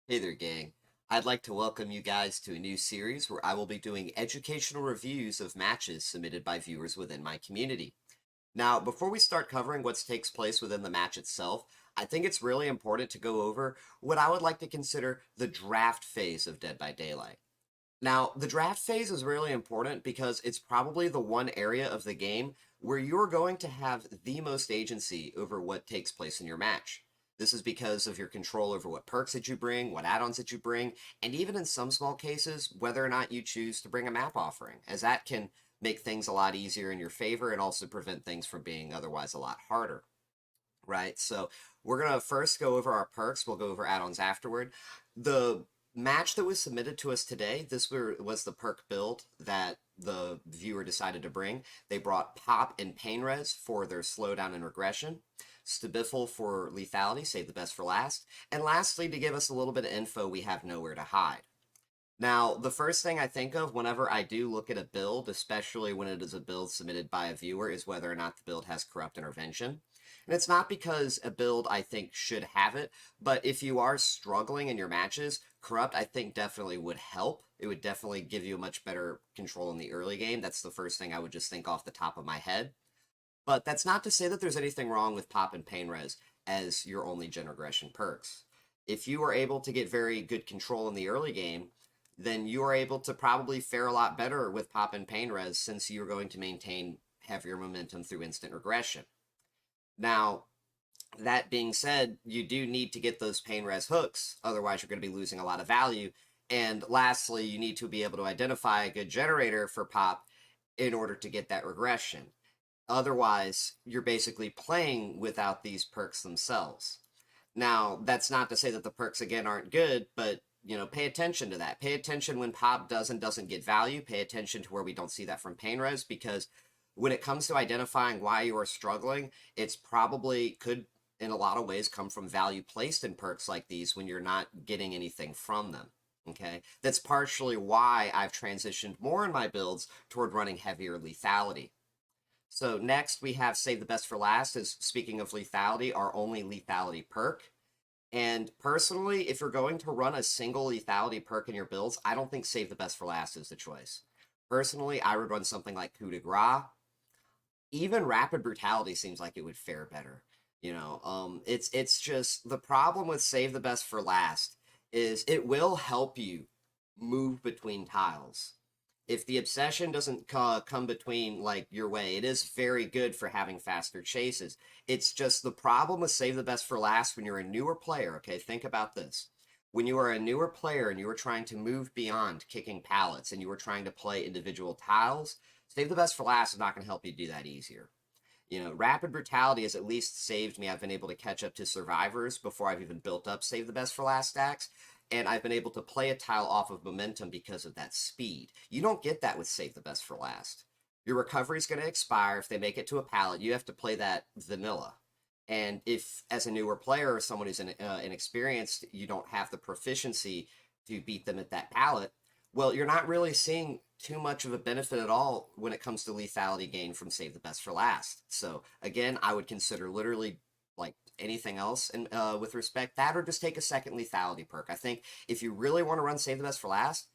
Hey there, gang. I'd like to welcome you guys to a new series where I will be doing educational reviews of matches submitted by viewers within my community. Now, before we start covering what takes place within the match itself, I think it's really important to go over what I would like to consider the draft phase of Dead by Daylight. Now, the draft phase is really important because it's probably the one area of the game where you're going to have the most agency over what takes place in your match. This is because of your control over what perks that you bring, what add-ons that you bring, and even in some small cases, whether or not you choose to bring a map offering, as that can make things a lot easier in your favor and also prevent things from being otherwise a lot harder, right? So we're going to first go over our perks. We'll go over add-ons afterward. The match that was submitted to us today, was the perk build that the viewer decided to bring. They brought Pop and Pain Res for their slowdown and regression, Stabiffle for lethality, save the best for last, and lastly, to give us a little bit of info, we have Nowhere to Hide. Now, the first thing I think of whenever I do look at a build, especially when it is a build submitted by a viewer, is whether or not the build has corrupt intervention. And it's not because a build I think should have it, but if you are struggling in your matches, corrupt I think definitely would help. It would definitely give you a much better control in the early game. That's the first thing I would just think off the top of my head. But that's not to say that there's anything wrong with Pop and Pain Res as your only gen regression perks. If you are able to get very good control in the early game, then you are able to probably fare a lot better with Pop and Pain Res since you're going to maintain heavier momentum through instant regression. Now, that being said, you do need to get those Pain Res hooks, otherwise you're going to be losing a lot of value. And lastly, you need to be able to identify a good generator for Pop in order to get that regression. Otherwise, you're basically playing without these perks themselves. Now, that's not to say that the perks again aren't good, but pay attention to that. Pay attention when Pop does and doesn't get value. Pay attention to where we don't see that from Pain Res, because when it comes to identifying why you are struggling, it's probably could in a lot of ways come from value placed in perks like these when you're not getting anything from them. Okay, that's partially why I've transitioned more in my builds toward running heavier lethality. So next we have Save the Best for Last, is, speaking of lethality, our only lethality perk. And personally, if you're going to run a single lethality perk in your builds, I don't think Save the Best for Last is the choice. Personally, I would run something like Coup de Grace. Even Rapid Brutality seems like it would fare better. It's just the problem with Save the Best for Last is it will help you move between tiles. If the obsession doesn't come between like your way, it is very good for having faster chases. It's just the problem with Save the Best for Last when you're a newer player. Okay, think about this. When you are a newer player and you are trying to move beyond kicking pallets and you are trying to play individual tiles, Save the Best for Last is not going to help you do that easier. Rapid Brutality has at least saved me. I've been able to catch up to survivors before I've even built up Save the Best for Last stacks, and I've been able to play a tile off of momentum because of that speed. You don't get that with Save the Best for Last. Your recovery is going to expire. If they make it to a pallet, you have to play that vanilla. And if, as a newer player or someone who's inexperienced, you don't have the proficiency to beat them at that pallet, well, you're not really seeing too much of a benefit at all when it comes to lethality gain from Save the Best for Last. So again, I would consider literally like anything else and with respect that, or just take a second lethality perk. I think if you really want to run Save the Best for Last,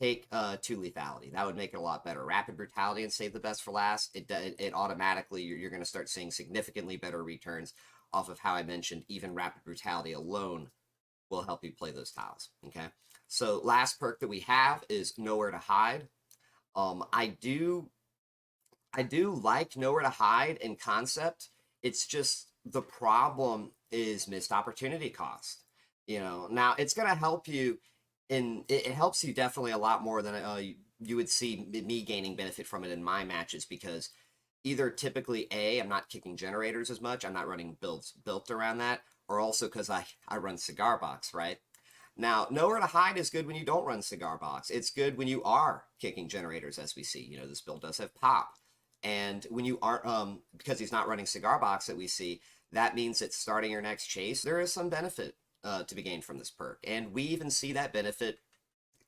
take two lethality. That would make it a lot better. Rapid Brutality and Save the Best for Last, it automatically you're going to start seeing significantly better returns off of how I mentioned. Even Rapid Brutality alone will help you play those tiles. Okay, so last perk that we have is Nowhere to Hide. I do like Nowhere to Hide in concept. It's just the problem is missed opportunity cost. Now it's gonna help you it helps you definitely a lot more than you would see me gaining benefit from it in my matches, because either typically I'm not kicking generators as much, I'm not running builds built around that, or also because I run Cigar Box, right? Now, Nowhere to Hide is good when you don't run Cigar Box. It's good when you are kicking generators, as we see. This build does have Pop. And when you aren't, because he's not running Cigar Box that we see, that means that starting your next chase, there is some benefit to be gained from this perk. And we even see that benefit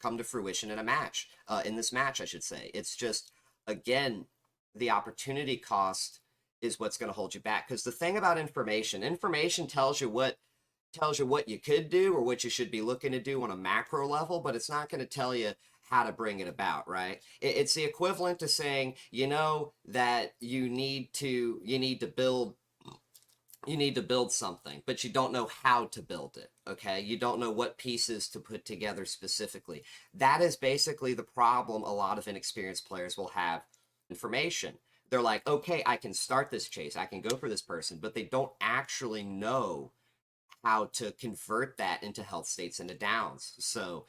come to fruition in a match, in this match, I should say. It's just, again, the opportunity cost is what's going to hold you back. Because the thing about information tells you what tells you what you could do or what you should be looking to do on a macro level, but it's not going to tell you how to bring it about, right? It's the equivalent to saying, you know, that you need to build something, but you don't know how to build it. Okay. You don't know what pieces to put together specifically. That is basically the problem a lot of inexperienced players will have information. They're like, okay, I can start this chase, I can go for this person, but they don't actually know how to convert that into health states into downs. So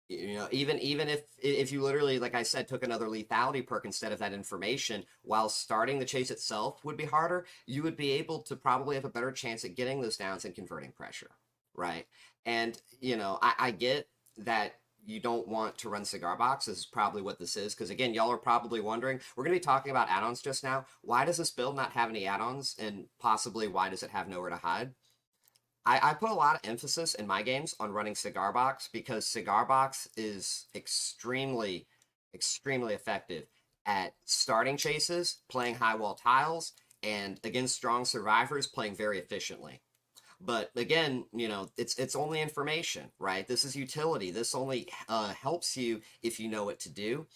you know, even if you literally, like I said, took another lethality perk instead of that information, while starting the chase itself would be harder, you would be able to probably have a better chance at getting those downs and converting pressure, right? And you know, I get that you don't want to run cigar box. This is probably what this is, because again, y'all are probably wondering, we're going to be talking about add-ons just now. Why does this build not have any add-ons, and possibly why does it have nowhere to hide? I put a lot of emphasis in my games on running Cigar Box because Cigar Box is extremely effective at starting chases, playing high wall tiles, and against strong survivors, playing very efficiently. But again, you know, it's only information, right? This is utility. This only helps you if you know what to do,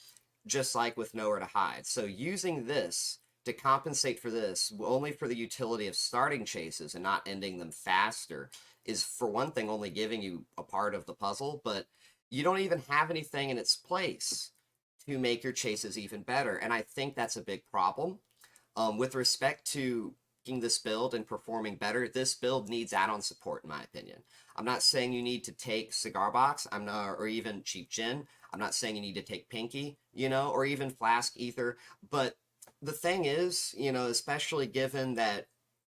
just like with nowhere to hide. So using this to compensate for this, only for the utility of starting chases and not ending them faster, is for one thing only giving you a part of the puzzle, but you don't even have anything in its place to make your chases even better. And I think that's a big problem. With respect to making this build and performing better, this build needs add-on support, in my opinion. I'm not saying you need to take Cigar Box, I'm not, or even Cheap Gin. I'm not saying you need to take Pinky, you know, or even Flask Ether. But the thing is, you know, especially given that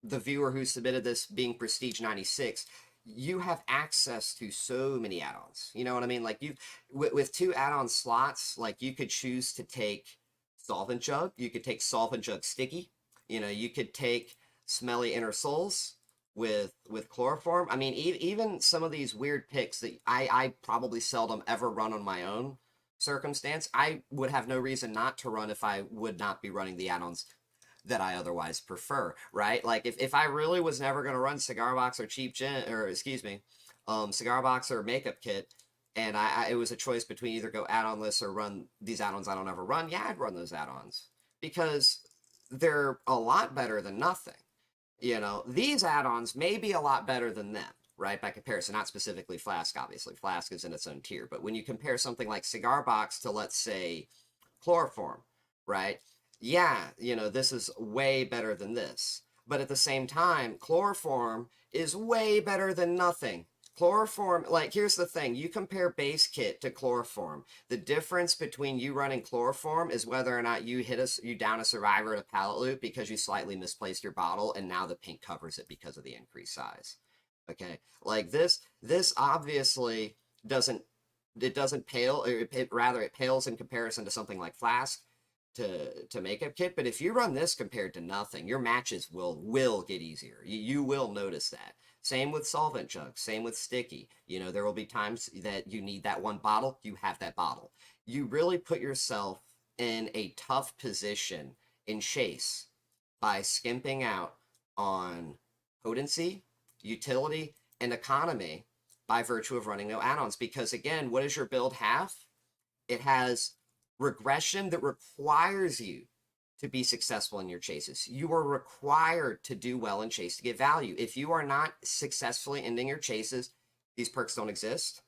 the viewer who submitted this being Prestige 96, you have access to so many add-ons. You know what I mean? Like you, with two add-on slots, like you could choose to take Solvent Jug, you could take Solvent Jug Sticky, you know, you could take Smelly Inner Souls with Chloroform. I mean, even some of these weird picks that I probably seldom ever run on my own circumstance, I would have no reason not to run if I would not be running the add-ons that I otherwise prefer, right? Like if I really was never going to run Cigar Box or Cheap Gin, or excuse me, Cigar Box or Makeup Kit, and it was a choice between either go add-on lists or run these add-ons I don't ever run, yeah, I'd run those add-ons because they're a lot better than nothing. You know, these add-ons may be a lot better than them, right? By comparison, not specifically Flask, obviously. Flask is in its own tier. But when you compare something like Cigar Box to, let's say, Chloroform, right? Yeah, you know, this is way better than this. But at the same time, Chloroform is way better than nothing. Chloroform, like, here's the thing. You compare base kit to Chloroform. The difference between you running Chloroform is whether or not you down a survivor at a pallet loop because you slightly misplaced your bottle, and now the pink covers it because of the increased size. Okay, like this obviously doesn't it doesn't pale, or rather it pales in comparison to something like Flask to Makeup Kit. But if you run this compared to nothing, your matches will get easier. You will notice that. Same with Solvent Jug, same with Sticky. You know, there will be times that you need that one bottle, you have that bottle. You really put yourself in a tough position in chase by skimping out on potency, utility, and economy by virtue of running no add-ons. Because again, what does your build have? It has regression that requires you to be successful in your chases. You are required to do well in chase to get value. If you are not successfully ending your chases, these perks don't exist.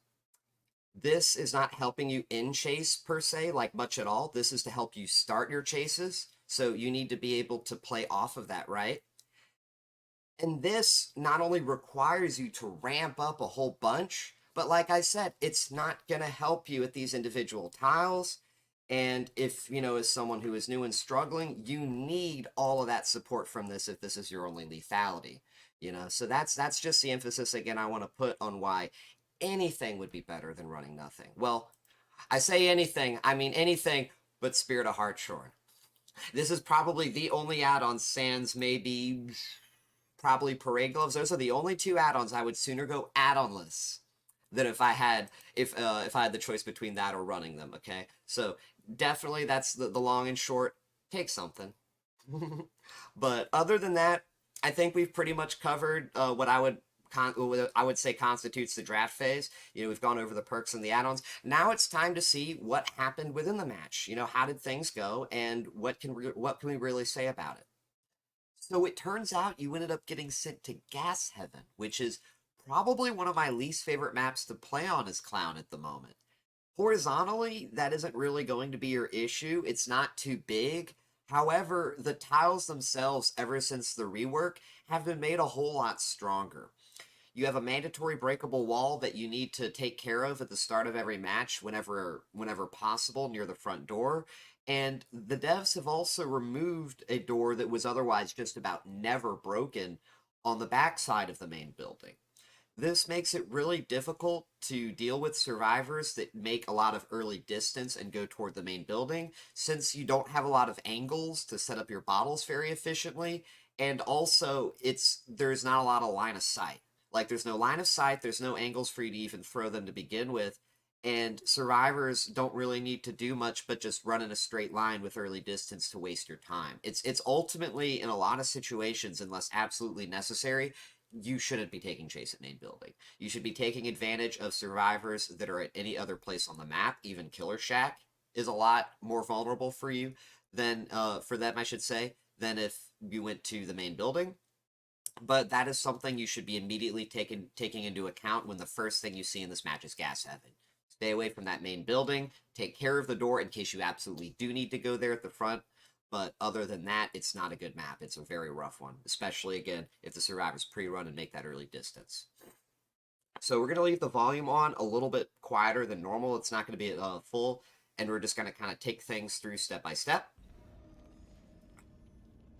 This is not helping you in chase per se, like much at all. This is to help you start your chases. So you need to be able to play off of that, right? And this not only requires you to ramp up a whole bunch, but like I said, it's not going to help you at these individual tiles. And if, you know, as someone who is new and struggling, you need all of that support from this if this is your only lethality. You know, so that's just the emphasis again I want to put on why anything would be better than running nothing. Well, I say anything, I mean anything but Spirit of Hartshorn. This is probably the only add-on sans maybe probably Parade Gloves. Those are the only two add-ons I would sooner go add-onless than if I had the choice between that or running them. Okay, so definitely that's the long and short. Take something. But other than that, I think we've pretty much covered what I would I would say constitutes the draft phase. We've gone over the perks and the add-ons. Now it's time to see what happened within the match. How did things go, and what can we really say about it? So it turns out you ended up getting sent to Gas Heaven, which is probably one of my least favorite maps to play on as Clown at the moment. Horizontally, that isn't really going to be your issue. It's not too big. However, the tiles themselves, ever since the rework, have been made a whole lot stronger. You have a mandatory breakable wall that you need to take care of at the start of every match whenever possible near the front door. And the devs have also removed a door that was otherwise just about never broken on the backside of the main building. This makes it really difficult to deal with survivors that make a lot of early distance and go toward the main building, since you don't have a lot of angles to set up your bottles very efficiently, and also there's not a lot of line of sight. Like, there's no line of sight, there's no angles for you to even throw them to begin with, and survivors don't really need to do much but just run in a straight line with early distance to waste your time. It's ultimately, in a lot of situations, unless absolutely necessary, you shouldn't be taking chase at main building. You should be taking advantage of survivors that are at any other place on the map. Even Killer Shack is a lot more vulnerable for you than for them, I should say, than if you went to the main building. But that is something you should be immediately taking into account when the first thing you see in this match is Gas Heaven. Stay away from that main building. Take care of the door in case you absolutely do need to go there at the front. But other than that, it's not a good map. It's a very rough one, especially, again, if the survivors pre-run and make that early distance. So we're going to leave the volume on a little bit quieter than normal. It's not going to be full, and we're just going to kind of take things through step by step.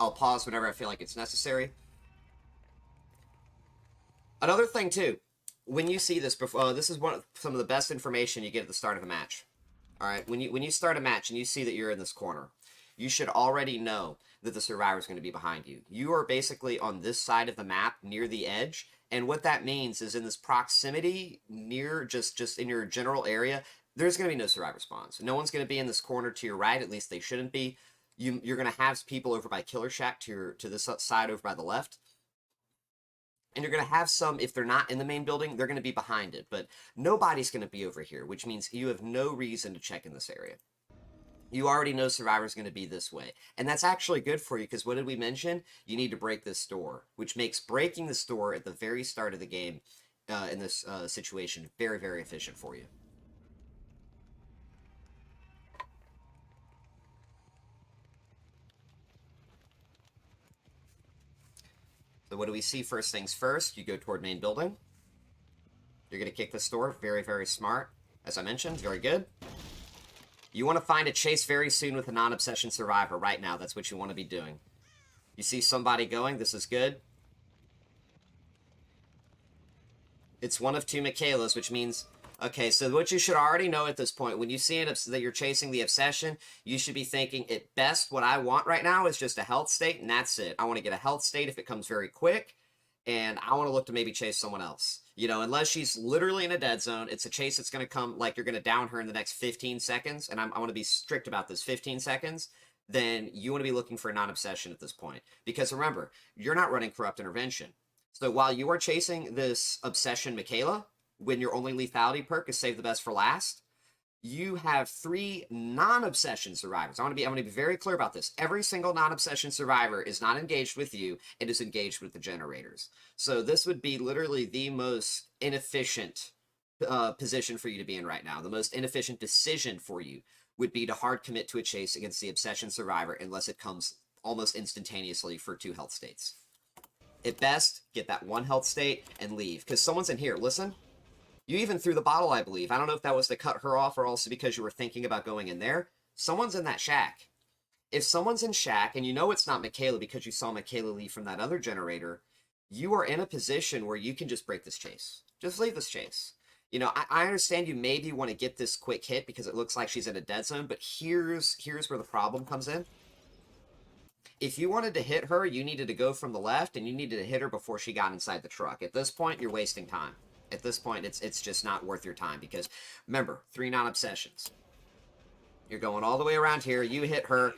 I'll pause whenever I feel like it's necessary. Another thing, too, when you see this, this is some of the best information you get at the start of a match. All right, when you start a match and you see that you're in this corner, you should already know that the survivor is going to be behind you. You are basically on this side of the map near the edge, and what that means is in this proximity near just in your general area, there's going to be no survivor spawns. No one's going to be in this corner to your right, at least they shouldn't be. You're going to have people over by Killer Shack to this side over by the left. And you're going to have some, if they're not in the main building, they're going to be behind it. But nobody's going to be over here, which means you have no reason to check in this area. You already know Survivor's going to be this way. And that's actually good for you, because what did we mention? You need to break this door, which makes breaking this door at the very start of the game in this situation very, very efficient for you. So what do we see? First things first, you go toward main building. You're going to kick this door. Very, very smart. As I mentioned, very good. You want to find a chase very soon with a non-obsession survivor right now. That's what you want to be doing. You see somebody going. This is good. It's one of two Mikaelas, which means... Okay, so what you should already know at this point, when you see that you're chasing the obsession, you should be thinking, at best, what I want right now is just a health state, and that's it. I want to get a health state if it comes very quick, and I want to look to maybe chase someone else. Unless she's literally in a dead zone, it's a chase that's going to come, like you're going to down her in the next 15 seconds, and I want to be strict about this, 15 seconds, then you want to be looking for a non-obsession at this point. Because remember, you're not running Corrupt Intervention. So while you are chasing this obsession Mikaela, when your only lethality perk is Save the Best for last, you have 3 non-obsession survivors. I want to be very clear about this. Every single non-obsession survivor is not engaged with you, it is engaged with the generators. So this would be literally the most inefficient position for you to be in right now. The most inefficient decision for you would be to hard commit to a chase against the obsession survivor unless it comes almost instantaneously for 2 health states. At best, get that 1 health state and leave. Because someone's in here. Listen. You even threw the bottle, I believe. I don't know if that was to cut her off or also because you were thinking about going in there. Someone's in that shack. If someone's in shack, and you know it's not Mikaela because you saw Mikaela leave from that other generator, you are in a position where you can just break this chase. Just leave this chase. I understand you maybe want to get this quick hit because it looks like she's in a dead zone, but here's where the problem comes in. If you wanted to hit her, you needed to go from the left, and you needed to hit her before she got inside the truck. At this point, you're wasting time. At this point, it's just not worth your time because, remember, 3 non-obsessions. You're going all the way around here. You hit her.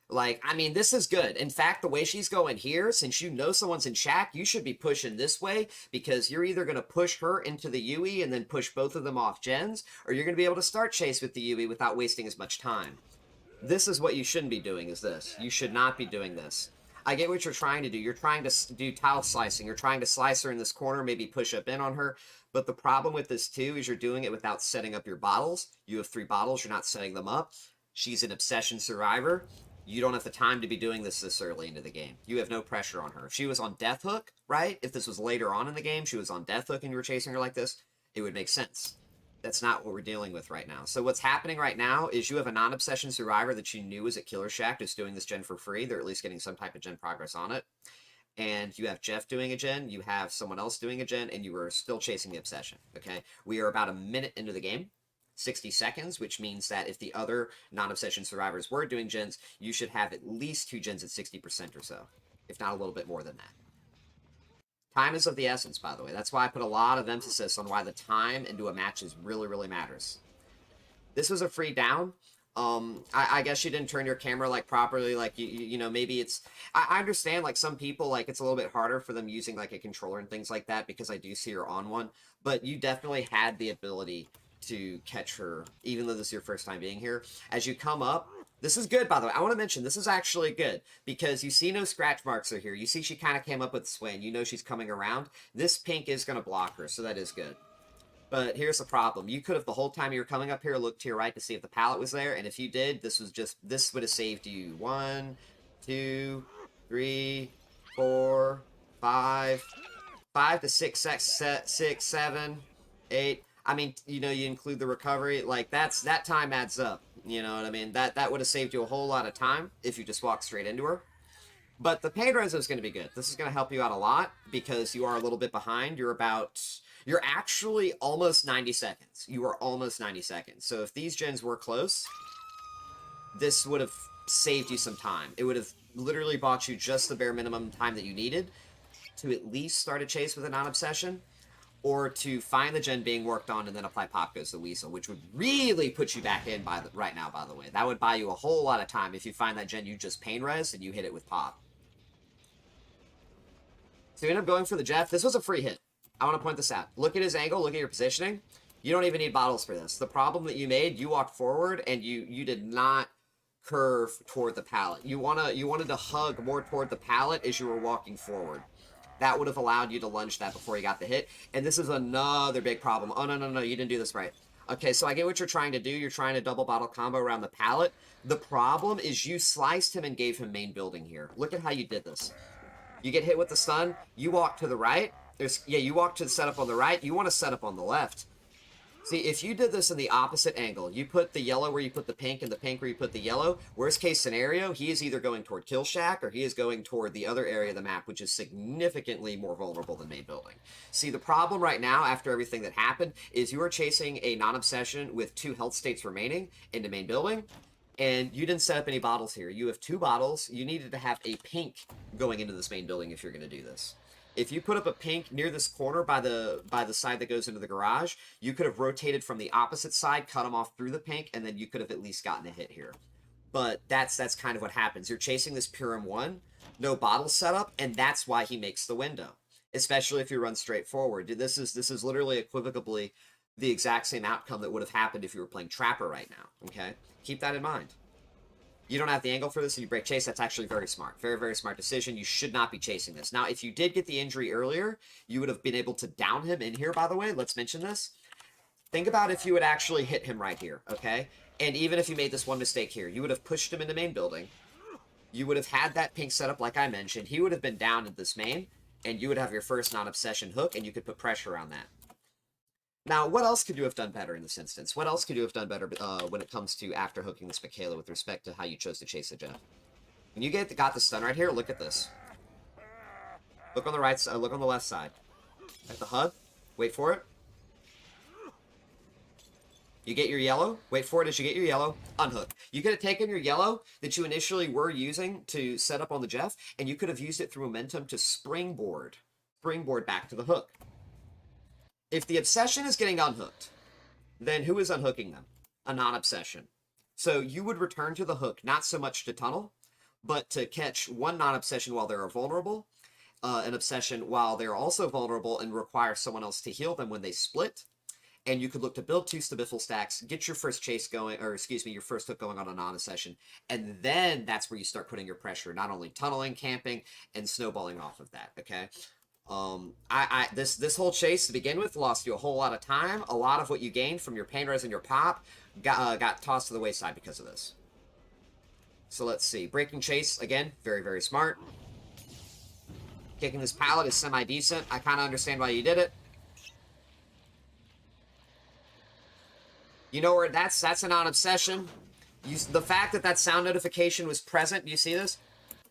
Like, I mean, this is good. In fact, the way she's going here, since you know someone's in shack, you should be pushing this way because you're either going to push her into the UE and then push both of them off gens, or you're going to be able to start chase with the UE without wasting as much time. This is what you shouldn't be doing, is this. You should not be doing this. I get what you're trying to do. You're trying to do tile slicing. You're trying to slice her in this corner, maybe push up in on her. But the problem with this, too, is you're doing it without setting up your bottles. You have 3 bottles. You're not setting them up. She's an obsession survivor. You don't have the time to be doing this early into the game. You have no pressure on her. If she was on Death Hook, right? If this was later on in the game, she was on Death Hook and you were chasing her like this, it would make sense. That's not what we're dealing with right now. So what's happening right now is you have a non-obsession survivor that you knew was at Killer Shack just doing this gen for free. They're at least getting some type of gen progress on it. And you have Jeff doing a gen, you have someone else doing a gen, and you are still chasing the obsession, okay? We are about a minute into the game. 60 seconds, which means that if the other non-obsession survivors were doing gens, you should have at least 2 gens at 60% or so, if not a little bit more than that. Time is of the essence, by the way. That's why I put a lot of emphasis on why the time into a match is really, really matters. This was a free down. I guess you didn't turn your camera like properly, like you know, maybe it's, I understand like some people, like it's a little bit harder for them using like a controller and things like that because I do see her on one, but you definitely had the ability to catch her, even though this is your first time being here. As you come up, this is good, by the way. I want to mention, this is actually good, because you see no scratch marks are here. You see she kind of came up with sway, and you know she's coming around. This pink is going to block her, so that is good. But here's the problem. You could have, the whole time you were coming up here, looked to your right to see if the pallet was there, and if you did, this would have saved you 1, 2, 3, 4, 5, 5 to 6, 6, 7, 8. I mean, you know, you include the recovery, like that time adds up. You know what I mean? That would have saved you a whole lot of time if you just walked straight into her. But the pain reso is going to be good. This is going to help you out a lot because you are a little bit behind. You're actually almost 90 seconds. You are almost 90 seconds. So if these gens were close, this would have saved you some time. It would have literally bought you just the bare minimum time that you needed to at least start a chase with a non-obsession, or to find the gen being worked on and then apply Pop Goes the Weasel, which would really put you back in right now, by the way. That would buy you a whole lot of time if you find that gen you just pain res and you hit it with Pop. So you end up going for the Jeff. This was a free hit. I want to point this out. Look at his angle. Look at your positioning. You don't even need bottles for this. The problem that you made, you walked forward and you did not curve toward the pallet. You wanted to hug more toward the pallet as you were walking forward. That would have allowed you to lunge that before you got the hit. And this is another big problem. Oh, no, you didn't do this right. Okay, so I get what you're trying to do. You're trying to double bottle combo around the pallet. The problem is you sliced him and gave him main building here. Look at how you did this. You get hit with the stun. You walk to the right. You walk to the setup on the right. You want to set up on the left. See, if you did this in the opposite angle, you put the yellow where you put the pink and the pink where you put the yellow, worst case scenario, he is either going toward Kill Shack or he is going toward the other area of the map, which is significantly more vulnerable than main building. See, the problem right now, after everything that happened, is you are chasing a non-obsession with 2 health states remaining into main building, and you didn't set up any bottles here. You have 2 bottles. You needed to have a pink going into this main building if you're going to do this. If you put up a pink near this corner by the side that goes into the garage, you could have rotated from the opposite side, cut him off through the pink, and then you could have at least gotten a hit here. But that's kind of what happens. You're chasing this pure M1, no bottle setup, and that's why he makes the window. Especially if you run straight forward. This is literally equivocally the exact same outcome that would have happened if you were playing Trapper right now. Okay? Keep that in mind. You don't have the angle for this and you break chase. That's actually very smart. Very, very smart decision. You should not be chasing this. Now, if you did get the injury earlier, you would have been able to down him in here, by the way. Let's mention this. Think about if you had actually hit him right here, okay? And even if you made this one mistake here, you would have pushed him into main building. You would have had that pink setup like I mentioned. He would have been down in this main, and you would have your first non-obsession hook, and you could put pressure on that. Now, what else could you have done better in this instance? What else could you have done better when it comes to after hooking this Mikaela with respect to how you chose to chase the Jeff? When you got the stun right here, look at this. Look on the right side, look on the left side. At the hug, wait for it. You get your yellow, wait for it as you get your yellow, unhook. You could have taken your yellow that you initially were using to set up on the Jeff, and you could have used it through momentum to springboard back to the hook. If the obsession is getting unhooked, then who is unhooking them? A non-obsession. So you would return to the hook, not so much to tunnel, but to catch one non-obsession while they're vulnerable, an obsession while they're also vulnerable and require someone else to heal them when they split. And you could look to build 2 Stabiffle stacks, get your first chase going, or excuse me, your first hook going on a non-obsession, and then that's where you start putting your pressure, not only tunneling, camping, and snowballing off of that, okay? This whole chase to begin with lost you a whole lot of time. A lot of what you gained from your pain res and your pop got tossed to the wayside because of this. So let's see. Breaking chase, again, very, very smart. Kicking this pallet is semi-decent. I kind of understand why you did it. You know where that's a non-obsession. The fact that that sound notification was present, do you see this?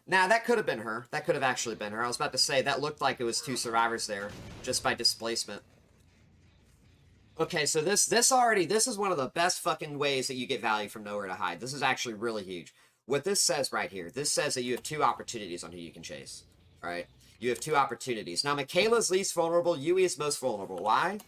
Now, that could have been her. That could have actually been her. I was about to say, that looked like it was 2 survivors there, just by displacement. Okay, so this is one of the best fucking ways that you get value from nowhere to hide. This is actually really huge. What this says right here, this says that you have 2 opportunities on who you can chase. All right? You have 2 opportunities. Now, Mikaela's least vulnerable. Yui is most vulnerable. Why?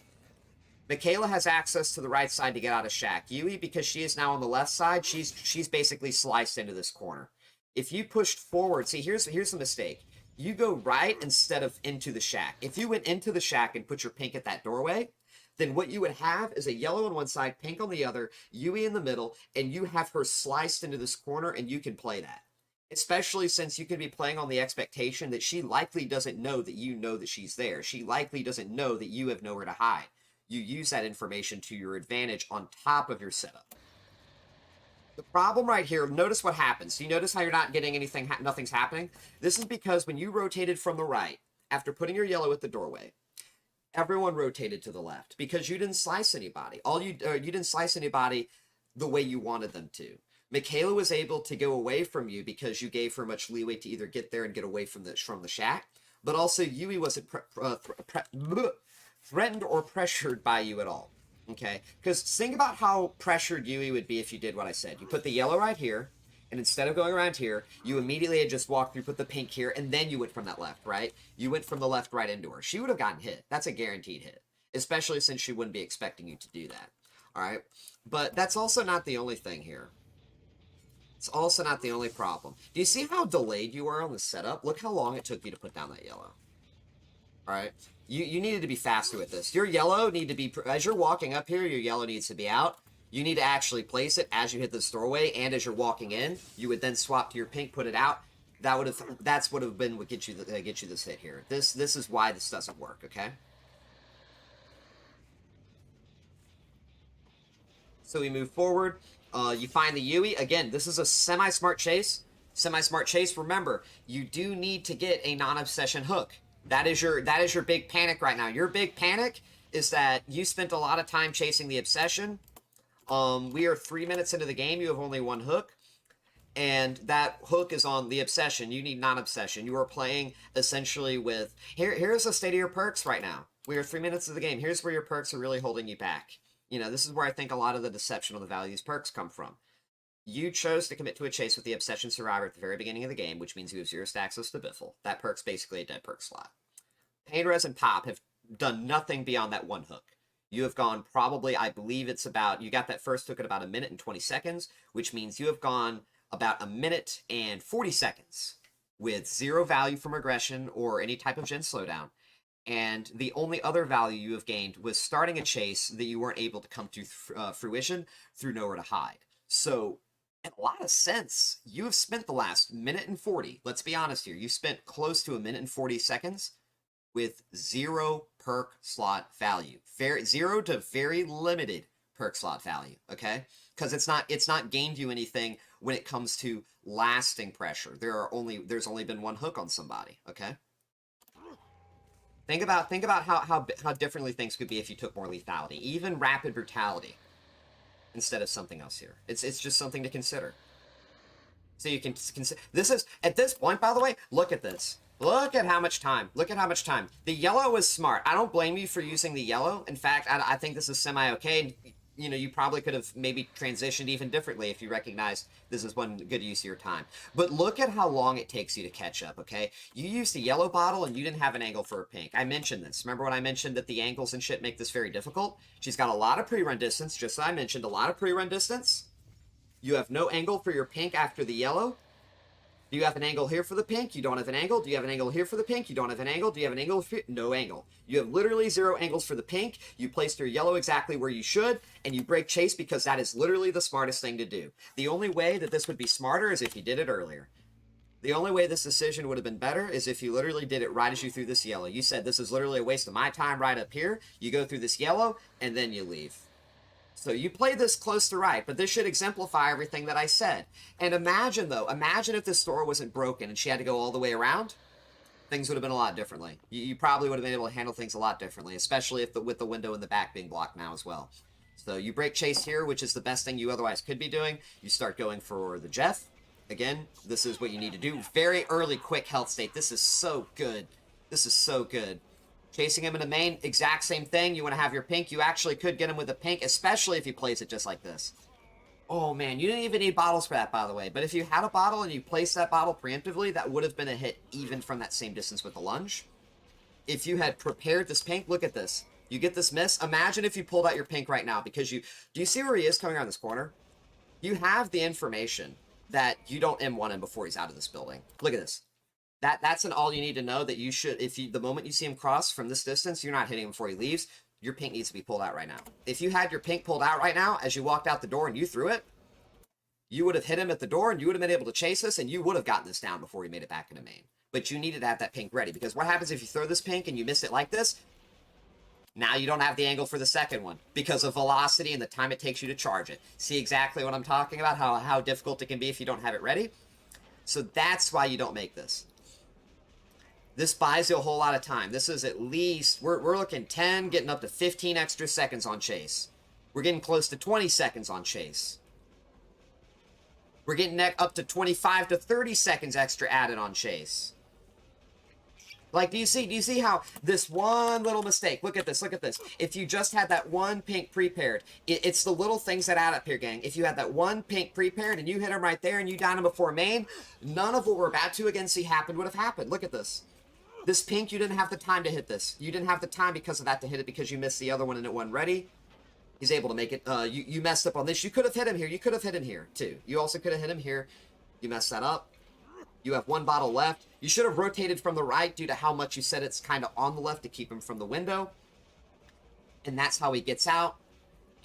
Mikaela has access to the right side to get out of shack. Yui, because she is now on the left side, she's basically sliced into this corner. If you pushed forward, see, here's the mistake. You go right instead of into the shack. If you went into the shack and put your pink at that doorway, then what you would have is a yellow on one side, pink on the other, Yui in the middle, and you have her sliced into this corner, and you can play that. Especially since you could be playing on the expectation that she likely doesn't know that you know that she's there. She likely doesn't know that you have nowhere to hide. You use that information to your advantage on top of your setup. The problem right here, notice what happens. Do you notice how you're not getting anything, nothing's happening? This is because when you rotated from the right, after putting your yellow at the doorway, everyone rotated to the left because you didn't slice anybody. You didn't slice anybody the way you wanted them to. Mikaela was able to go away from you because you gave her much leeway to either get there and get away from the shack, but also Yui wasn't threatened or pressured by you at all. Okay, because think about how pressured Yui would be if you did what I said. You put the yellow right here, and instead of going around here, you immediately had just walked through, put the pink here, and then you went from that left, right? You went from the left right into her. She would have gotten hit. That's a guaranteed hit, especially since she wouldn't be expecting you to do that. All right, but that's also not the only thing here. It's also not the only problem. Do you see how delayed you are on the setup? Look how long it took you to put down that yellow. All right. You needed to be faster with this. Your yellow need to be, as you're walking up here, your yellow needs to be out. You need to actually place it as you hit this doorway, and as you're walking in, you would then swap to your pink, put it out. That's what have been what get you this hit here. This is why this doesn't work. Okay. So we move forward. You find the Yui again. This is a semi-smart chase. Semi-smart chase. Remember, you do need to get a non-obsession hook. That is your big panic right now. Your big panic is that you spent a lot of time chasing the obsession. We are 3 minutes into the game. You have only 1 hook. And that hook is on the obsession. You need non-obsession. You are playing essentially with... Here's the state of your perks right now. We are 3 minutes of the game. Here's where your perks are really holding you back. You know, this is where I think a lot of the deception of the values perks come from. You chose to commit to a chase with the Obsession Survivor at the very beginning of the game, which means you have 0 stacks of Stabiffle. That perk's basically a dead perk slot. Pain Res and Pop have done nothing beyond that 1 hook. You have gone probably, I believe it's about, you got that first hook at about 1 minute and 20 seconds, which means you have gone about 1 minute and 40 seconds with 0 value from aggression or any type of gen slowdown. And the only other value you have gained was starting a chase that you weren't able to come to fruition through nowhere to hide. So, in a lot of sense, you have spent the last 1 minute and 40. Let's be honest here. You spent close to 1 minute and 40 seconds with 0 perk slot value. 0 to very limited perk slot value, okay? Because it's not gained you anything when it comes to lasting pressure. There's only been 1 hook on somebody, okay? Think about how differently things could be if you took more lethality, even rapid brutality, instead of something else here. It's just something to consider. So you can consider. This is at this point, by the way. Look at this. Look at how much time. Look at how much time. The yellow was smart. I don't blame you for using the yellow. In fact, I think this is semi-okay. You know, you probably could have maybe transitioned even differently if you recognized this is one good use of your time. But look at how long it takes you to catch up, okay? You used the yellow bottle and you didn't have an angle for a pink. I mentioned this. Remember when I mentioned that the angles and shit make this very difficult? She's got a lot of pre-run distance, just as I mentioned, a lot of pre-run distance. You have no angle for your pink after the yellow. Do you have an angle here for the pink? You don't have an angle. Do you have an angle here for the pink? You don't have an angle. Do you have an angle? No angle. You have literally 0 angles for the pink. You placed your yellow exactly where you should, and you break chase because that is literally the smartest thing to do. The only way that this would be smarter is if you did it earlier. The only way this decision would have been better is if you literally did it right as you threw this yellow. You said, this is literally a waste of my time right up here. You go through this yellow, and then you leave. So you play this close to right, but this should exemplify everything that I said. And imagine, though, imagine if this door wasn't broken and she had to go all the way around. Things would have been a lot differently. You probably would have been able to handle things a lot differently, especially if with the window in the back being blocked now as well. So you break chase here, which is the best thing you otherwise could be doing. You start going for the Jeff. Again, this is what you need to do. Very early, quick health state. This is so good. This is so good. Chasing him in a main, exact same thing. You want to have your pink. You actually could get him with a pink, especially if he plays it just like this. Oh, man, you didn't even need bottles for that, by the way. But if you had a bottle and you placed that bottle preemptively, that would have been a hit even from that same distance with the lunge. If you had prepared this pink, look at this. You get this miss. Imagine if you pulled out your pink right now because do you see where he is coming around this corner? You have the information that you don't M1 him before he's out of this building. Look at this. That's an all you need to know that you should, the moment you see him cross from this distance, you're not hitting him before he leaves. Your pink needs to be pulled out right now. If you had your pink pulled out right now as you walked out the door and you threw it, you would have hit him at the door and you would have been able to chase us and you would have gotten this down before he made it back into main. But you needed to have that pink ready because what happens if you throw this pink and you miss it like this? Now you don't have the angle for the second one because of velocity and the time it takes you to charge it. See exactly what I'm talking about, how difficult it can be if you don't have it ready? So that's why you don't make this. This buys you a whole lot of time. This is at least, we're looking 10, getting up to 15 extra seconds on chase. We're getting close to 20 seconds on chase. We're getting up to 25 to 30 seconds extra added on chase. Like, do you see how this one little mistake, look at this. If you just had that one pink prepared, it's the little things that add up here, gang. If you had that one pink prepared and you hit him right there and you down him before main, none of what we're about to again see happen would have happened. Look at this. This pink, you didn't have the time to hit this. You didn't have the time because of that to hit it because you missed the other one and it wasn't ready. He's able to make it. You messed up on this. You could have hit him here. You could have hit him here, too. You also could have hit him here. You messed that up. You have one bottle left. You should have rotated from the right due to how much you said it's kind of on the left to keep him from the window. And that's how he gets out.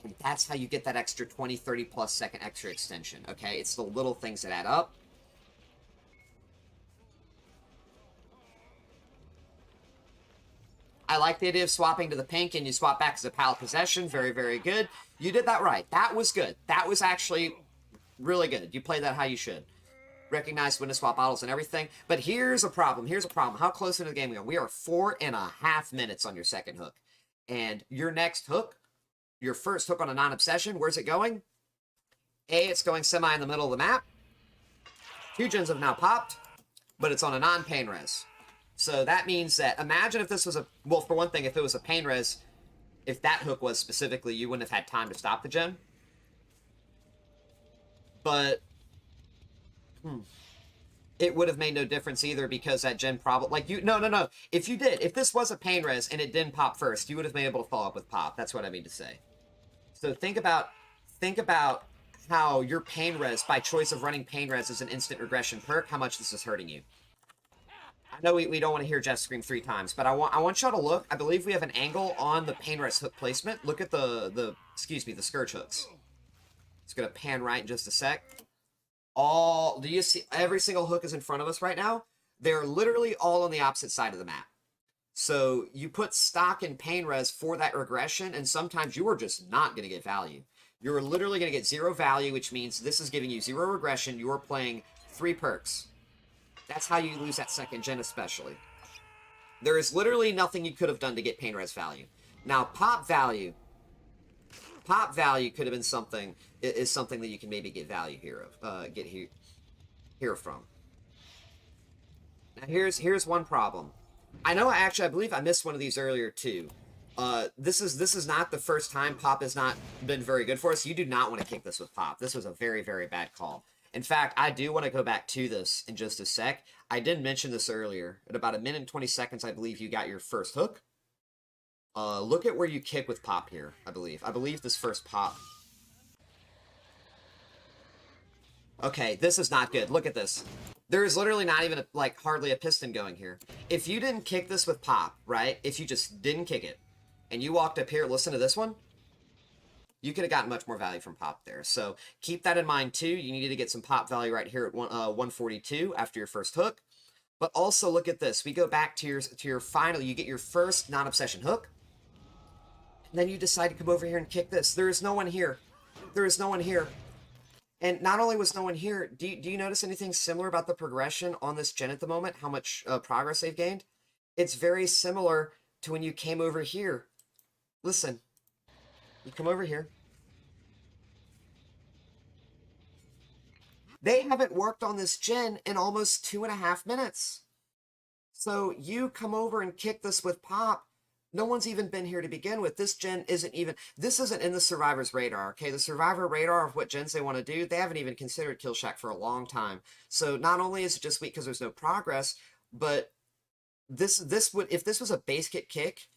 And that's how you get that extra 20, 30 plus second extra extension, okay? It's the little things that add up. I like the idea of swapping to the pink and you swap back as a pallet possession. Very, very good. You did that right. That was good. That was actually really good. You played that how you should. Recognize when to swap bottles and everything. But here's a problem. How close into the game we are? We are 4.5 minutes on your second hook. And your next hook, your first hook on a non-obsession, where's it going? It's going semi in the middle of the map. 2 gens have now popped, but it's on a non-pain res. So that means that, imagine if this was well, for one thing, if it was a pain res, if that hook was specifically, you wouldn't have had time to stop the gen. But it would have made no difference either because that gen probably, no. If this was a pain res and it didn't pop first, you would have been able to follow up with pop. That's what I mean to say. So think about how your pain res, by choice of running pain res as an instant regression perk, how much this is hurting you. I know we don't want to hear Jeff scream 3 times, but I want y'all to look. I believe we have an angle on the pain res hook placement. Look at the scourge hooks. It's going to pan right in just a sec. Do you see every single hook is in front of us right now? They're literally all on the opposite side of the map. So you put stock in pain res for that regression, and sometimes you are just not going to get value. You're literally going to get 0 value, which means this is giving you 0 regression. You are playing 3 perks. That's how you lose that second gen especially. There is literally nothing you could have done to get pain res value. Now, pop value could have been something, is something that you can maybe get value here from. Now, here's one problem. I believe I missed one of these earlier too. This is not the first time pop has not been very good for us. You do not want to kick this with pop. This was a very, very bad call. In fact, I do want to go back to this in just a sec. I did mention this earlier. At about 1 minute and 20 seconds, I believe you got your first hook. Look at where you kick with pop here, I believe. I believe this first pop. Okay, this is not good. Look at this. There is literally not even, like, hardly a piston going here. If you didn't kick this with pop, right? If you just didn't kick it, and you walked up here, listen to this one, you could have gotten much more value from pop there. So keep that in mind, too. You needed to get some pop value right here at 142 after your first hook. But also, look at this. We go back to your final. You get your first non-obsession hook. And then you decide to come over here and kick this. There is no one here. There is no one here. And not only was no one here, do you notice anything similar about the progression on this gen at the moment? How much progress they've gained? It's very similar to when you came over here. Listen. You come over here. They haven't worked on this gen in almost 2.5 minutes. So you come over and kick this with pop. No one's even been here to begin with. This gen isn't even, this isn't in the Survivor's radar, okay? The Survivor radar of what gens they want to do, they haven't even considered Kill Shack for a long time. So not only is it just weak because there's no progress, but this would, if this was a base kit kick,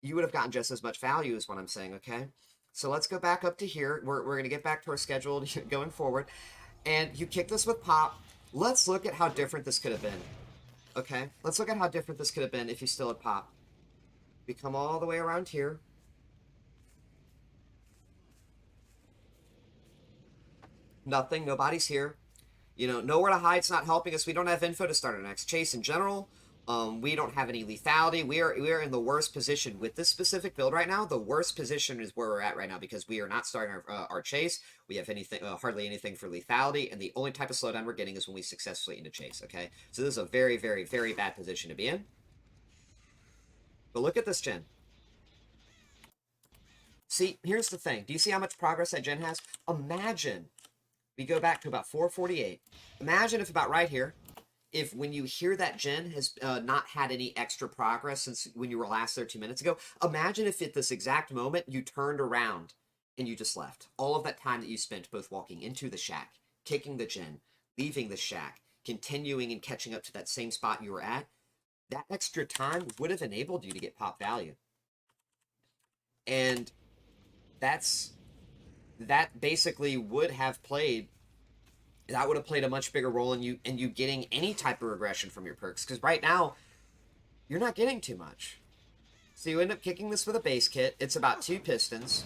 you would have gotten just as much value is what I'm saying, okay? So let's go back up to here. We're going to get back to our schedule going forward. And you kick this with pop. Let's look at how different this could have been. Okay? Let's look at how different this could have been if you still had pop. We come all the way around here. Nothing. Nobody's here. You know, nowhere to hide's not helping us. We don't have info to start our next chase in general. We don't have any lethality. We are in the worst position with this specific build right now. The worst position is where we're at right now because we are not starting our chase. We have anything, hardly anything for lethality, and the only type of slowdown we're getting is when we successfully end a chase. Okay, so this is a very, very, very bad position to be in. But look at this gen. See, here's the thing. Do you see how much progress that gen has? Imagine we go back to about 448. Imagine if about right here, if when you hear that gen has not had any extra progress since when you were last there 2 minutes ago, imagine if at this exact moment you turned around and you just left. All of that time that you spent both walking into the shack, kicking the gen, leaving the shack, continuing and catching up to that same spot you were at, that extra time would have enabled you to get pop value. And that basically would have played, that would have played a much bigger role in you getting any type of regression from your perks, because right now you're not getting too much. So you end up kicking this with a base kit. It's about 2 pistons.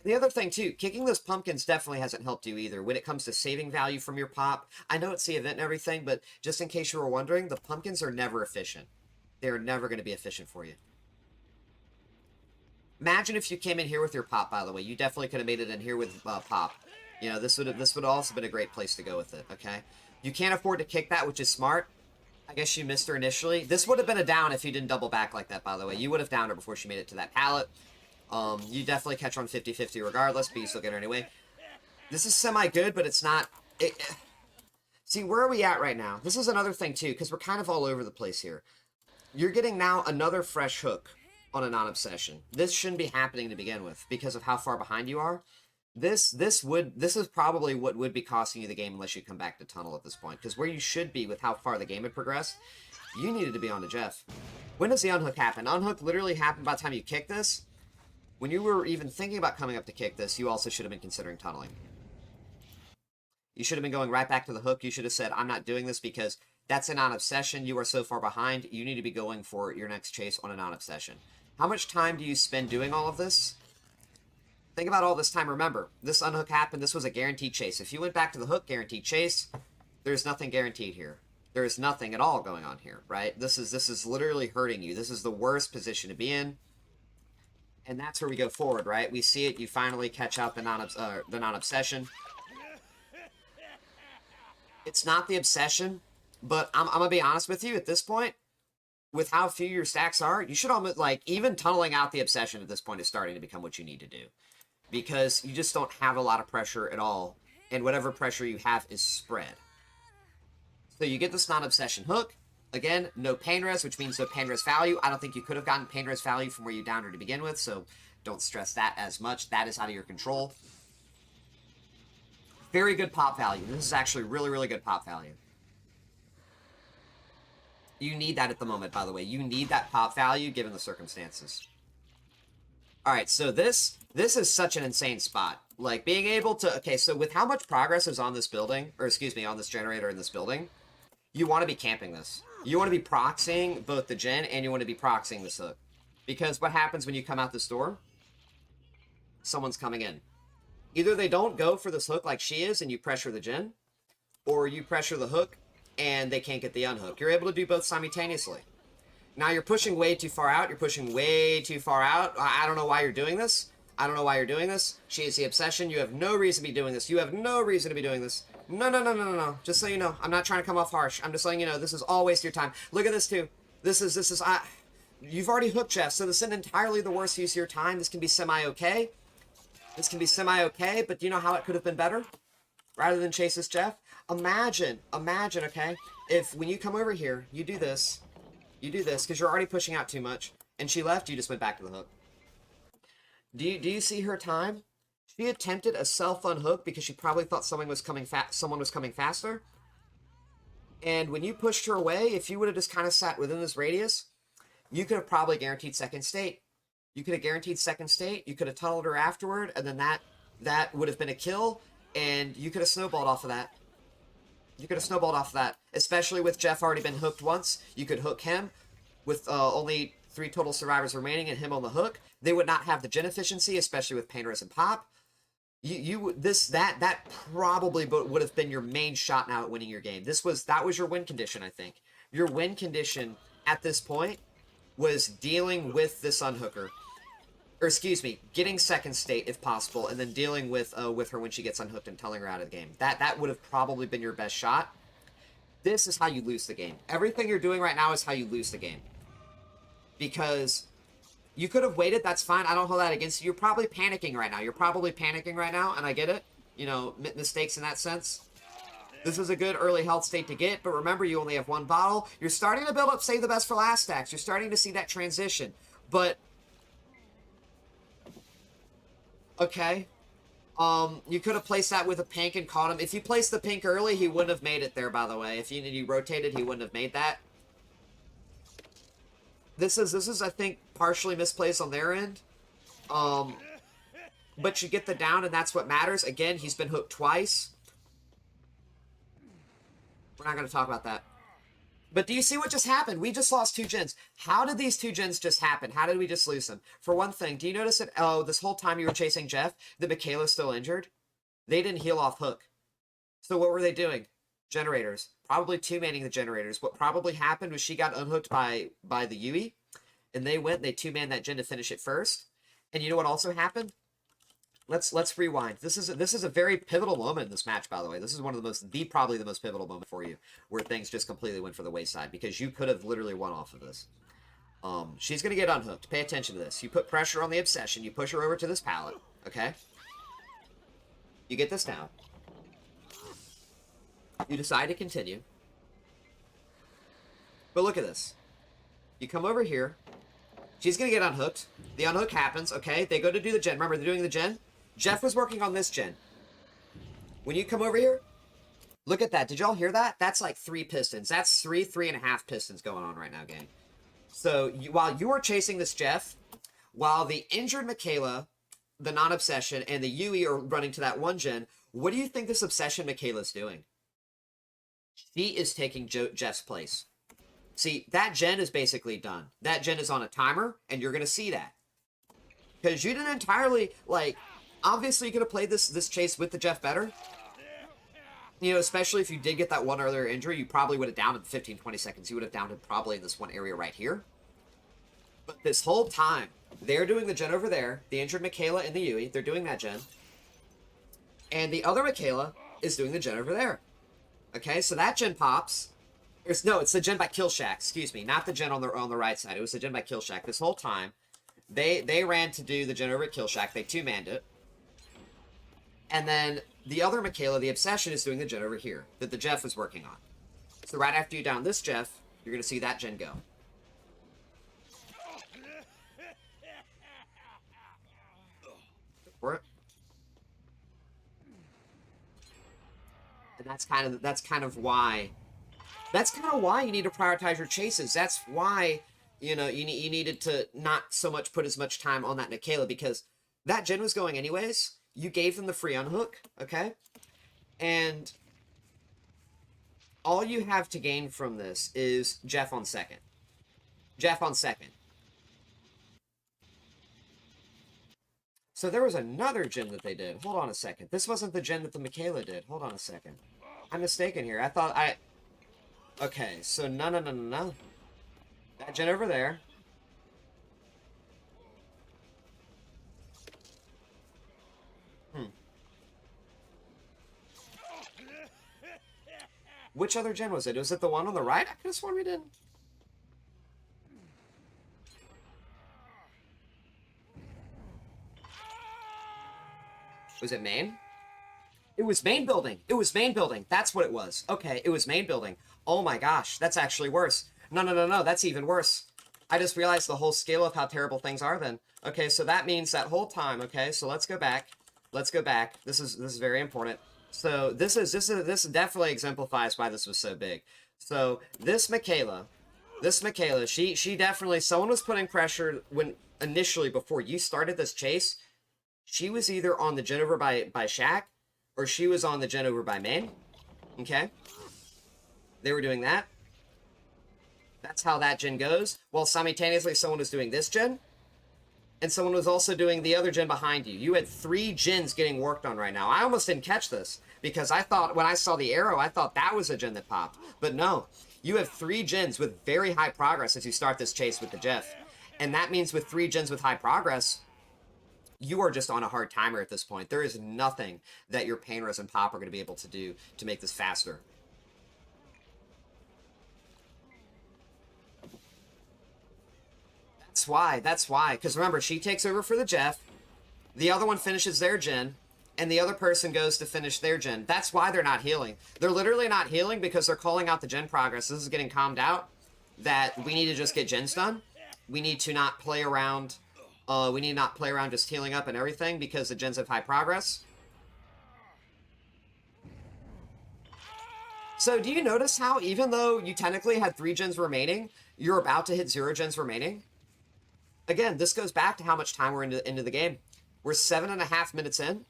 The other thing too, kicking those pumpkins definitely hasn't helped you either when it comes to saving value from your pop. I know it's the event and everything, but just in case you were wondering, the pumpkins are never efficient. They're never going to be efficient for you. Imagine if you came in here with your pop, by the way. You definitely could have made it in here with pop. You know, this would have also been a great place to go with it, okay? You can't afford to kick that, which is smart. I guess you missed her initially. This would have been a down if you didn't double back like that, by the way. You would have downed her before she made it to that pallet. You definitely catch her on 50-50 regardless, but you still get her anyway. This is semi-good, but it's not... See, where are we at right now? This is another thing, too, because we're kind of all over the place here. You're getting now another fresh hook on a non-obsession. This shouldn't be happening to begin with because of how far behind you are. This is probably what would be costing you the game unless you come back to tunnel at this point, because where you should be with how far the game had progressed, you needed to be on to Jeff. When does the unhook happen? Unhook literally happened by the time you kick this. When you were even thinking about coming up to kick this, you also should have been considering tunneling. You should have been going right back to the hook. You should have said, I'm not doing this because that's a non-obsession. You are so far behind. You need to be going for your next chase on a non-obsession. How much time do you spend doing all of this? Think about all this time. Remember, this unhook happened. This was a guaranteed chase. If you went back to the hook, guaranteed chase, there's nothing guaranteed here. There is nothing at all going on here, right? This is literally hurting you. This is the worst position to be in. And that's where we go forward, right? We see it. You finally catch out the non-obsession. It's not the obsession, but I'm going to be honest with you at this point. With how few your stacks are, you should almost, like, even tunneling out the obsession at this point is starting to become what you need to do. Because you just don't have a lot of pressure at all, and whatever pressure you have is spread. So you get this non-obsession hook. Again, no pain res, which means no pain res value. I don't think you could have gotten pain res value from where you downed her to begin with, so don't stress that as much. That is out of your control. Very good pop value. This is actually really, really good pop value. You need that at the moment, by the way. You need that pop value given the circumstances. All right, so this is such an insane spot. Like, being able to... Okay, so with how much progress is on this building, or excuse me, on this generator in this building, you want to be camping this. You want to be proxying both the gen and you want to be proxying this hook. Because what happens when you come out this door? Someone's coming in. Either they don't go for this hook like she is and you pressure the gen, or you pressure the hook and they can't get the unhook. You're able to do both simultaneously. Now you're pushing way too far out. You're pushing way too far out. I don't know why you're doing this. I don't know why you're doing this. She is the obsession. You have no reason to be doing this. You have no reason to be doing this. No. Just so you know, I'm not trying to come off harsh. I'm just letting you know, this is all waste of your time. Look at this too. You've already hooked Jeff, so this isn't entirely the worst use of your time. This can be semi-okay. This can be semi-okay, but do you know how it could have been better? Rather than chase this Jeff? Imagine, okay, if when you come over here, you do this, because you're already pushing out too much, and she left, you just went back to the hook. Do you see her time? She attempted a self-unhook because she probably thought someone was coming faster. And when you pushed her away, if you would have just kind of sat within this radius, you could have probably guaranteed second state. You could have guaranteed second state. You could have tunneled her afterward, and then that would have been a kill, and you could have snowballed off of that. You could have snowballed off of that, especially with Jeff already been hooked once. You could hook him with only 3 total survivors remaining and him on the hook. They would not have the gen efficiency, especially with Painteress and Pop. That probably would have been your main shot now at winning your game. That was your win condition, I think. Your win condition at this point was dealing with this unhooker. Or excuse me, getting second state if possible, and then dealing with her when she gets unhooked and telling her out of the game. That would have probably been your best shot. This is how you lose the game. Everything you're doing right now is how you lose the game. Because you could have waited, that's fine. I don't hold that against you. You're probably panicking right now. And I get it. You know, mistakes in that sense. This is a good early health state to get, but remember, you only have 1 bottle. You're starting to build up save the best for last stacks. You're starting to see that transition. But okay. You could have placed that with a pink and caught him. If you placed the pink early, he wouldn't have made it there, by the way. If you rotated, he wouldn't have made that. This is, I think, partially misplaced on their end. But you get the down, and that's what matters. Again, he's been hooked twice. We're not going to talk about that. But do you see what just happened? We just lost 2 gens. How did these 2 gens just happen? How did we just lose them? For one thing, do you notice that, this whole time you were chasing Jeff, that Mikaela's still injured? They didn't heal off hook. So what were they doing? Generators. Probably 2-manning the generators. What probably happened was she got unhooked by the Yui, and they 2-manned that gen to finish it first. And you know what also happened? Let's rewind. This is a very pivotal moment in this match, by the way. This is one of probably the most pivotal moment for you, where things just completely went for the wayside, because you could have literally won off of this. She's gonna get unhooked. Pay attention to this. You put pressure on the obsession. You push her over to this pallet. Okay. You get this down. You decide to continue. But look at this. You come over here. She's gonna get unhooked. The unhook happens. Okay. They go to do the gen. Remember, they're doing the gen. Jeff was working on this gen. When you come over here, look at that. Did y'all hear that? That's like 3 pistons. That's 3.5 pistons going on right now, gang. So while you are chasing this Jeff, while the injured Mikaela, the non-obsession, and the Yui are running to that 1 gen, what do you think this obsession Mikaela's doing? She is taking Jeff's place. See, that gen is basically done. That gen is on a timer, and you're going to see that. Because you didn't entirely, like... Obviously, you could have played this chase with the Jeff better. You know, especially if you did get that 1 earlier injury, you probably would have downed him in 15-20 seconds. You would have downed him probably in this one area right here. But this whole time, they're doing the gen over there. The injured Mikaela and the Yui, they're doing that gen. And the other Mikaela is doing the gen over there. Okay, so that gen pops. No, it's the gen by Killshack. Excuse me, not the gen on the right side. It was the gen by Killshack. This whole time, they ran to do the gen over at Killshack. They 2-manned it. And then the other Mikaela, the obsession, is doing the gen over here that the Jeff is working on. So right after you down this Jeff, you're going to see that gen go. For it. And that's kind of why you need to prioritize your chases. That's why, you know, you needed to not so much put as much time on that Mikaela, because that gen was going anyways. You gave them the free unhook, okay? And all you have to gain from this is Jeff on second. Jeff on second. So there was another gen that they did. Hold on a second. This wasn't the gen that the Mikaela did. Hold on a second. I'm mistaken here. I thought I... Okay, so no. That gen over there. Which other gen was it? Was it the one on the right? I could have sworn we didn't. Was it main? It was main building. It was main building. That's what it was. Okay, it was main building. Oh my gosh, that's actually worse. No. That's even worse. I just realized the whole scale of how terrible things are then. Okay, so that means that whole time, okay, so let's go back. Let's go back. This is very important. So this definitely exemplifies why this was so big. So this Mikaela, she definitely, someone was putting pressure when initially before you started this chase. She was either on the gen over by Shaq, or she was on the gen over by main. Okay? They were doing that. That's how that gen goes. While simultaneously someone was doing this gen, and someone was also doing the other gen behind you. You had 3 gens getting worked on right now. I almost didn't catch this, because I thought, when I saw the arrow, I thought that was a gen that popped. But no, you have 3 gens with very high progress as you start this chase with the Jeff. And that means with 3 gens with high progress, you are just on a hard timer at this point. There is nothing that your Pain Res and Pop are going to be able to do to make this faster. That's why. Because remember, she takes over for the Jeff, the other one finishes their gen, and the other person goes to finish their gen. That's why they're not healing. They're literally not healing because they're calling out the gen progress. This is getting calmed out, that we need to just get gens done. We need to not play around. We need to not play around just healing up and everything because the gens have high progress. So do you notice how even though you technically had 3 gens remaining, you're about to hit 0 gens remaining? Again, this goes back to how much time we're into the game. We're 7.5 minutes in.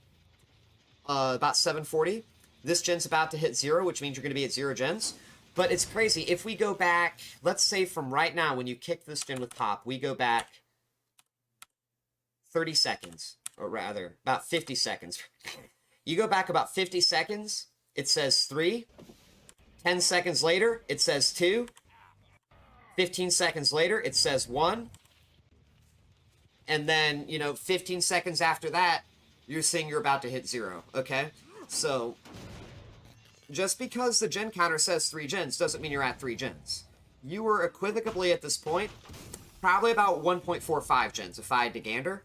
About 7:40. This gen's about to hit 0, which means you're going to be at 0 gens. But it's crazy. If we go back, let's say from right now, when you kick this gen with Pop, we go back 30 seconds. Or rather, about 50 seconds. You go back about 50 seconds, it says 3. 10 seconds later, it says 2. 15 seconds later, it says 1. And then, 15 seconds after that, you're saying you're about to hit 0, okay? So, just because the gen counter says 3 gens doesn't mean you're at 3 gens. You were equivocally at this point, probably about 1.45 gens, if I had to gander.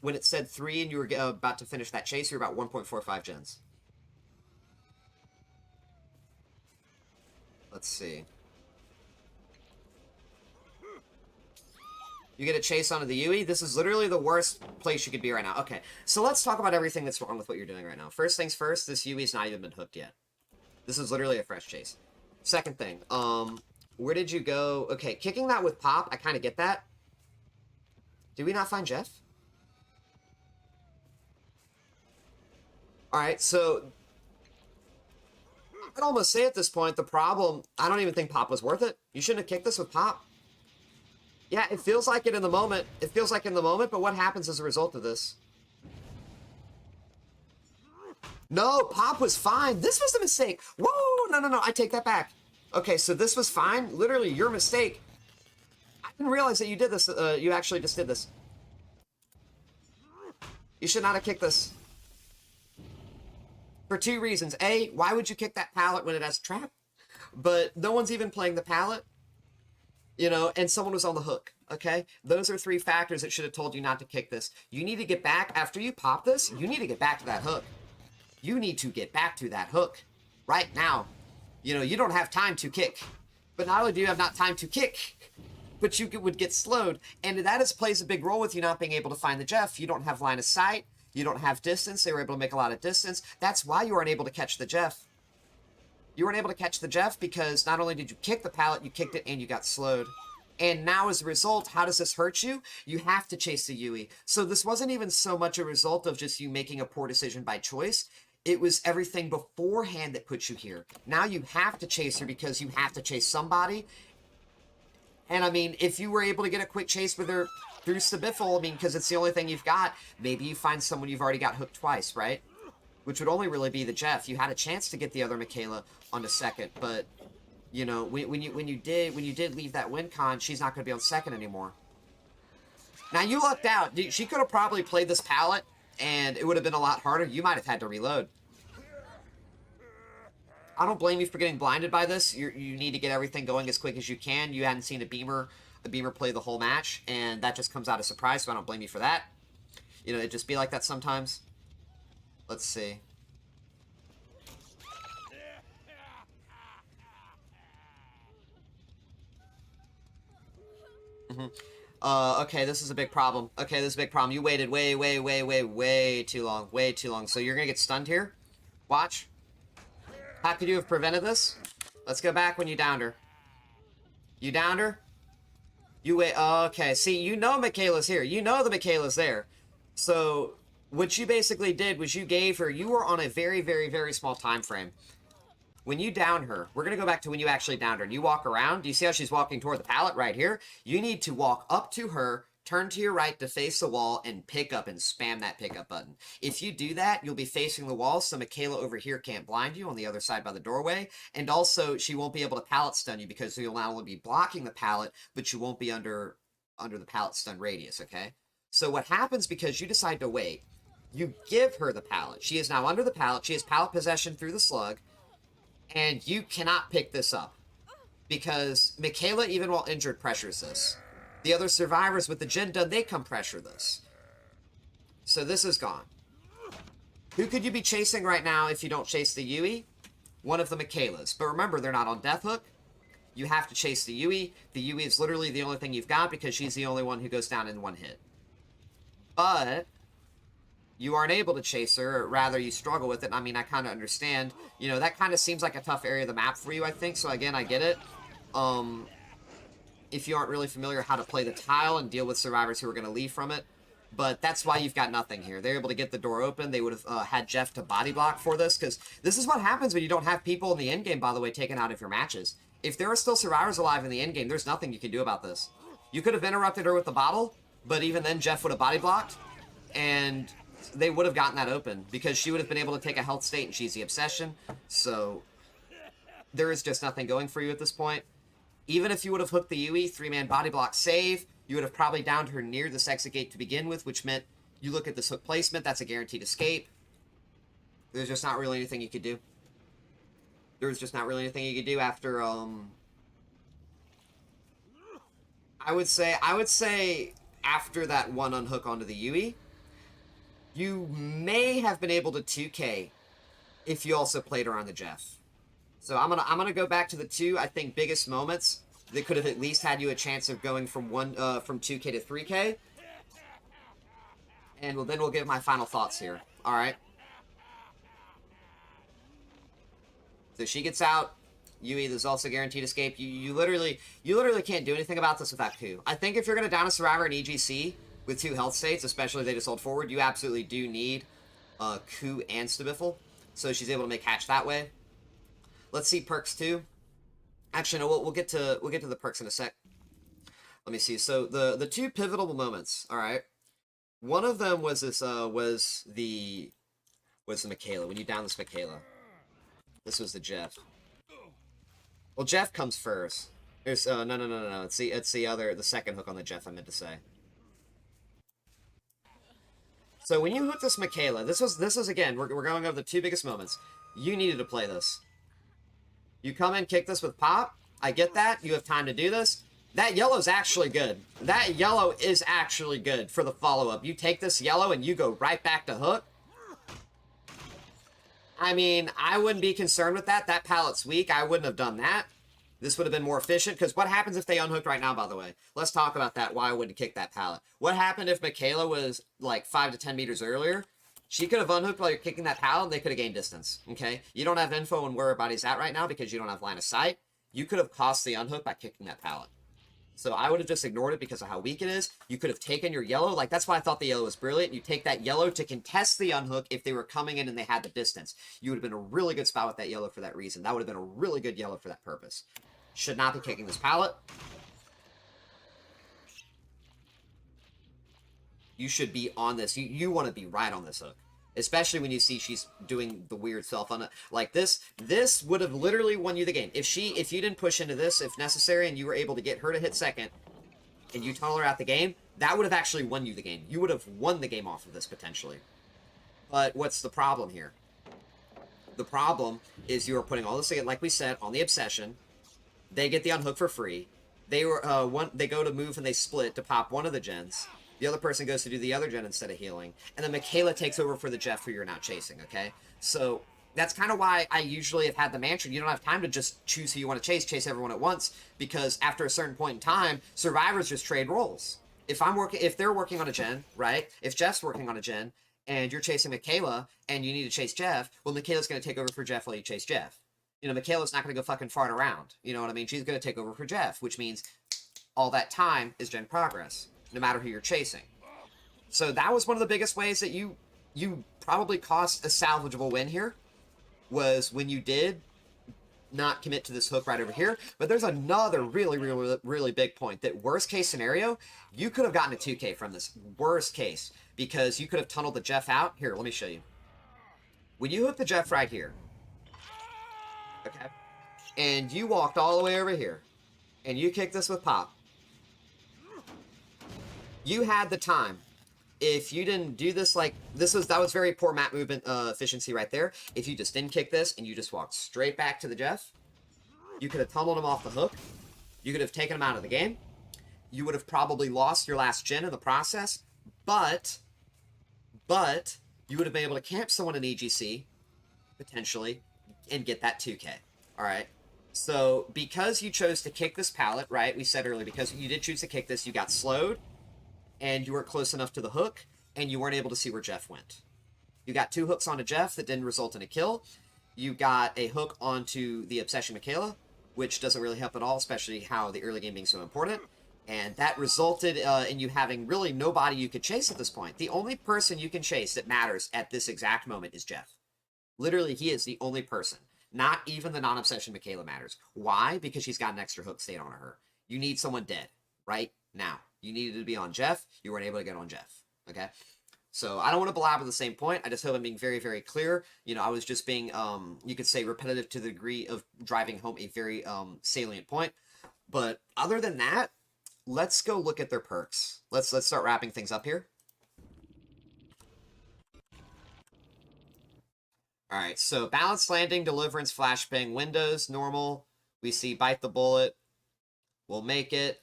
When it said 3 and you were about to finish that chase, you're about 1.45 gens. Let's see. You get a chase onto the Yui. This is literally the worst place you could be right now. Okay, so let's talk about everything that's wrong with what you're doing right now. First things first, this Yui's not even been hooked yet. This is literally a fresh chase. Second thing, where did you go? Okay, kicking that with Pop, I kind of get that. Did we not find Jeff? Alright, so I could almost say at this point, the problem, I don't even think Pop was worth it. You shouldn't have kicked this with Pop. Yeah, it feels like it in the moment. It feels like in the moment, but what happens as a result of this? No, Pop was fine. This was a mistake. Whoa, no, I take that back. Okay, so this was fine. Literally, your mistake. I didn't realize that you did this. You actually just did this. You should not have kicked this. For 2 reasons. A, why would you kick that pallet when it has a trap? But no one's even playing the pallet. And someone was on the hook, okay? Those are 3 factors that should have told you not to kick this. You need to get back, after you pop this, you need to get back to that hook. You need to get back to that hook right now. You don't have time to kick. But not only do you have not time to kick, but you would get slowed. And that plays a big role with you not being able to find the Jeff. You don't have line of sight. You don't have distance. They were able to make a lot of distance. That's why you weren't able to catch the Jeff. You weren't able to catch the Jeff because not only did you kick the pallet, you kicked it and you got slowed. And now as a result, how does this hurt you? You have to chase the Yui. So this wasn't even so much a result of just you making a poor decision by choice. It was everything beforehand that put you here. Now you have to chase her because you have to chase somebody. And I mean, if you were able to get a quick chase with her through Stabiffle, I mean, because it's the only thing you've got, maybe you find someone you've already got hooked twice, right? Which would only really be the Jeff. You had a chance to get the other Mikaela on the second, but you know, when you did leave that win con, she's not going to be on second anymore. Now you lucked out. She could have probably played this pallet, and it would have been a lot harder. You might have had to reload. I don't blame you for getting blinded by this. You need to get everything going as quick as you can. You hadn't seen a Beamer play the whole match, and that just comes out as a surprise, so I don't blame you for that. You know, it just be like that sometimes. Let's see. Okay, this is a big problem. Okay, this is a big problem. You waited way too long. Way too long. So you're gonna get stunned here? Watch. How could you have prevented this? Let's go back when you downed her. You downed her? You wait. Okay, see, you know Mikaela's here. You know the Mikaela's there. So, what you basically did was you gave her... You were on a very small time frame. When you down her, we're going to go back to when you actually downed her. And you walk around. Do you see how she's walking toward the pallet right here? You need to walk up to her, turn to your right to face the wall, and pick up and spam that pickup button. If you do that, you'll be facing the wall, so Mikaela over here can't blind you on the other side by the doorway. And also, she won't be able to pallet stun you because you'll not only be blocking the pallet, but you won't be under the pallet stun radius, okay? So what happens because you decide to wait, you give her the pallet. She is now under the pallet. She has pallet possession through the slug. And you cannot pick this up. Because Mikaela, even while injured, pressures this. The other survivors with the Jin done, they come pressure this. So this is gone. Who could you be chasing right now if you don't chase the Yui? One of the Mikaelas. But remember, they're not on Death Hook. You have to chase the Yui. The Yui is literally the only thing you've got because she's the only one who goes down in one hit. But you aren't able to chase her, or rather you struggle with it. I mean, I kind of understand. You know, that kind of seems like a tough area of the map for you, I think. So again, I get it. If you aren't really familiar how to play the tile and deal with survivors who are going to leave from it. But that's why you've got nothing here. They're able to get the door open. They would have had Jeff to body block for this, because this is what happens when you don't have people in the endgame, by the way, taken out of your matches. If there are still survivors alive in the endgame, there's nothing you can do about this. You could have interrupted her with the bottle, but even then Jeff would have body blocked, and they would have gotten that open, because she would have been able to take a health state, and she's the obsession. So there is just nothing going for you at this point. Even if you would have hooked the Yui, 3-man body block save, you would have probably downed her near this exit gate to begin with, which meant you look at this hook placement, that's a guaranteed escape. There's just not really anything you could do. There's just not really anything you could do after, I would say after that one unhook onto the Yui, you may have been able to 2K if you also played around the Jeff. So I'm gonna go back to the two, I think, biggest moments that could have at least had you a chance of going from 2K to 3K. And then we'll give my final thoughts here. All right. So she gets out. Yui, there's also guaranteed escape. You literally can't do anything about this without Ku. I think if you're gonna down a survivor in EGC with 2 health states, especially if they just hold forward, you absolutely do need Ku and Stabiffle. So she's able to make hatch that way. Let's see perks too. Actually, no, we'll get to the perks in a sec. Let me see. So the two pivotal moments. All right, one of them was this was the Mikaela, when you down this Mikaela. This was the Jeff. Well, Jeff comes first. There's no. It's the second hook on the Jeff, I meant to say. So when you hook this Mikaela, this was again, we're going over the two biggest moments. You needed to play this. You come in, kick this with pop. I get that. You have time to do this. That yellow's actually good. That yellow is actually good for the follow-up. You take this yellow and you go right back to hook. I mean, I wouldn't be concerned with that. That pallet's weak. I wouldn't have done that. This would have been more efficient, because what happens if they unhooked right now, by the way? Let's talk about that, why I wouldn't kick that pallet. What happened if Mikaela was like 5 to 10 meters earlier? She could have unhooked while you're kicking that pallet, and they could have gained distance, okay? You don't have info on where everybody's at right now because you don't have line of sight. You could have cost the unhook by kicking that pallet. So I would have just ignored it because of how weak it is. You could have taken your yellow. Like, that's why I thought the yellow was brilliant. You take that yellow to contest the unhook if they were coming in and they had the distance. You would have been a really good spot with that yellow for that reason. That would have been a really good yellow for that purpose. Should not be kicking this pallet. You should be on this. You want to be right on this hook. Especially when you see she's doing the weird self on it. Like this would have literally won you the game. If you didn't push into this, if necessary, and you were able to get her to hit second, and you tunnel her out the game, that would have actually won you the game. You would have won the game off of this, potentially. But what's the problem here? The problem is you are putting all this again, like we said, on the Obsession. They get the unhook for free. They go to move and they split to pop one of the gens. The other person goes to do the other gen instead of healing. And then Mikaela takes over for the Jeff who you're now chasing, okay? So that's kind of why I usually have had the mantra. You don't have time to just choose who you want to chase everyone at once, because after a certain point in time, survivors just trade roles. If they're working on a gen, right? If Jeff's working on a gen and you're chasing Mikaela and you need to chase Jeff, well, Mikaela's going to take over for Jeff while you chase Jeff. You know, Mikaela's not going to go fucking fart around. You know what I mean? She's going to take over for Jeff, which means all that time is gen progress, no matter who you're chasing. So that was one of the biggest ways that you probably cost a salvageable win here, was when you did not commit to this hook right over here. But there's another really big point, that worst case scenario, you could have gotten a 2K from this. Worst case, because you could have tunneled the Jeff out. Here, let me show you. When you hook the Jeff right here, okay, and you walked all the way over here, and you kicked this with pop, you had the time. If you didn't do this, like, that was very poor map movement efficiency right there. If you just didn't kick this and you just walked straight back to the Jeff, you could have tunneled him off the hook. You could have taken him out of the game. You would have probably lost your last gen in the process, but you would have been able to camp someone in EGC, potentially, and get that 2K. All right. So because you chose to kick this pallet, right? We said earlier, because you did choose to kick this, you got slowed, and you weren't close enough to the hook, and you weren't able to see where Jeff went. You got 2 hooks onto Jeff that didn't result in a kill. You got a hook onto the Obsession Mikaela, which doesn't really help at all, especially how the early game being so important. And that resulted in you having really nobody you could chase at this point. The only person you can chase that matters at this exact moment is Jeff. Literally, he is the only person. Not even the non-Obsession Mikaela matters. Why? Because she's got an extra hook stayed on her. You need someone dead right now. You needed to be on Jeff. You weren't able to get on Jeff. Okay? So I don't want to blabber the same point. I just hope I'm being very, very clear. You know, I was just being, you could say, repetitive to the degree of driving home a very salient point. But other than that, let's go look at their perks. Let's start wrapping things up here. All right, so Balanced Landing, Deliverance, Flashbang, Windows, Normal. We see Bite the Bullet. We'll make it.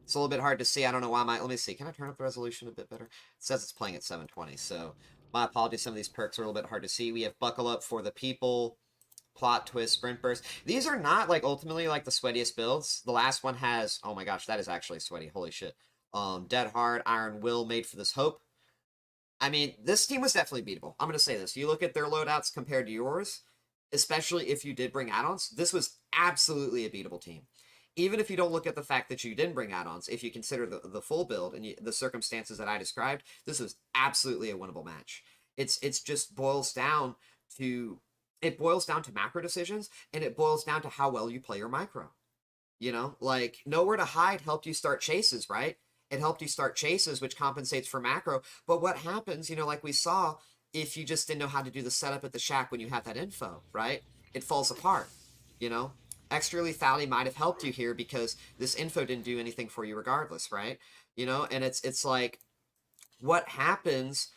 It's a little bit hard to see. I don't know why let me see. Can I turn up the resolution a bit better? It says it's playing at 720, so my apologies. Some of these perks are a little bit hard to see. We have Buckle Up for the People, Plot Twist, Sprint Burst. These are not, like, ultimately, like, the sweatiest builds. The last one has, oh my gosh, that is actually sweaty. Holy shit. Dead Hard, Iron Will, Made for This Hope. I mean, this team was definitely beatable. I'm going to say this. You look at their loadouts compared to yours, especially if you did bring add-ons, this was absolutely a beatable team. Even if you don't look at the fact that you didn't bring add-ons, if you consider the full build and the circumstances that I described, this was absolutely a winnable match. It just boils down to macro decisions, and it boils down to how well you play your micro. You know, like, Nowhere to Hide helped you start chases, right? It helped you start chases, which compensates for macro. But what happens, you know, like we saw, if you just didn't know how to do the setup at the shack when you have that info, right? It falls apart, you know? Extra lethality might have helped you here because this info didn't do anything for you regardless, right? You know, and it's like, what happens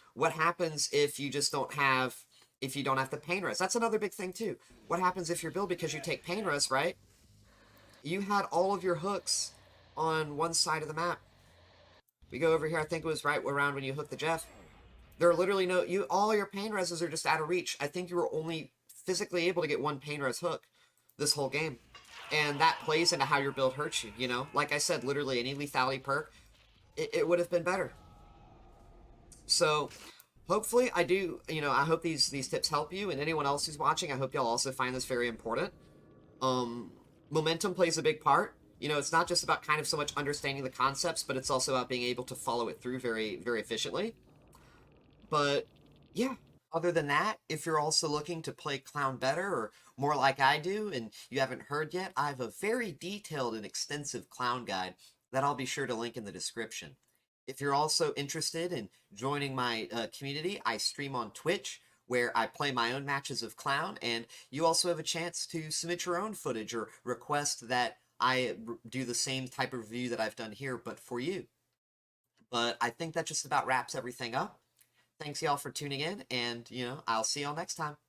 if you just don't have, if you don't have the pain rest? That's another big thing too. What happens if your build, because you take pain rest, right? You had all of your hooks on one side of the map. We go over here, I think it was right around when you hook the Jeff. There are literally all your pain reses are just out of reach. I think you were only physically able to get one pain res hook this whole game. And that plays into how your build hurts you, you know? Like I said, literally any lethality perk, it would have been better. So, hopefully, I hope these tips help you, and anyone else who's watching, I hope y'all also find this very important. Momentum plays a big part. You know, it's not just about kind of so much understanding the concepts, but it's also about being able to follow it through very, very efficiently. But yeah, other than that, if you're also looking to play Clown better or more like I do, and you haven't heard yet, I have a very detailed and extensive Clown guide that I'll be sure to link in the description. If you're also interested in joining my community, I stream on Twitch where I play my own matches of Clown, and you also have a chance to submit your own footage or request that I do the same type of review that I've done here, but for you. But I think that just about wraps everything up. Thanks y'all for tuning in, and I'll see y'all next time.